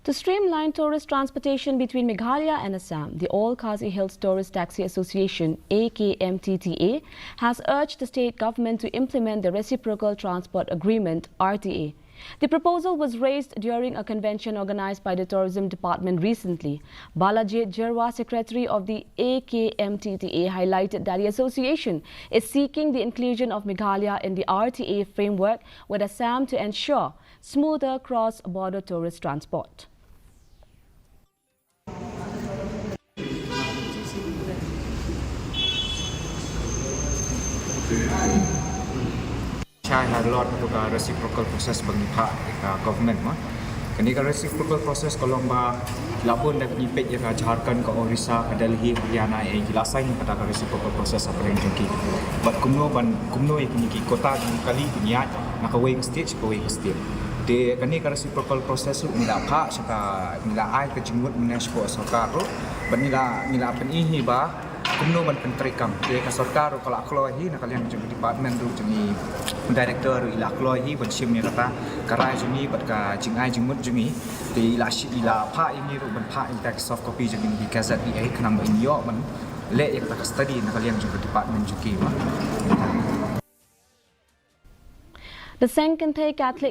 To streamline tourist transportation between Meghalaya and Assam, the All Khasi Hills Tourist Taxi Association (AKMTTA) has urged the state government to implement the Reciprocal Transport Agreement (RTA). The proposal was raised during a convention organized by the Tourism Department recently. Balajit Jarwa, secretary of the AKMTTA, highlighted that the association is seeking the inclusion of Meghalaya in the RTA framework with Assam to ensure smoother cross-border tourist transport. Saya harlot untuk reciprocal proses bagi pihak government mah. Kini reciprocal proses kalau labun dah nipet ya Jharkhand ke Orissa ke Delhi Haryana jelasan pada reciprocal proses apa yang jengki. But kumno ini kota kali niat nak away stage ke away stage. De kini reciprocal proses tu nila pak saka nila ai ke jenggut UNESCO sarkar tu, nila penihi ba kumno pentrikam de ka sarkar kalau aklohi nak kalian jeng department tu jengi director ila aklohi bensim ni kata karai jengi bat ka jengai jengmut jengi de ila pha ini ru ban pha in soft copy jengi di gazette ai kenamba inyo man le ya ka study nak kalian jeng department juki ma. The Sankantay Catholic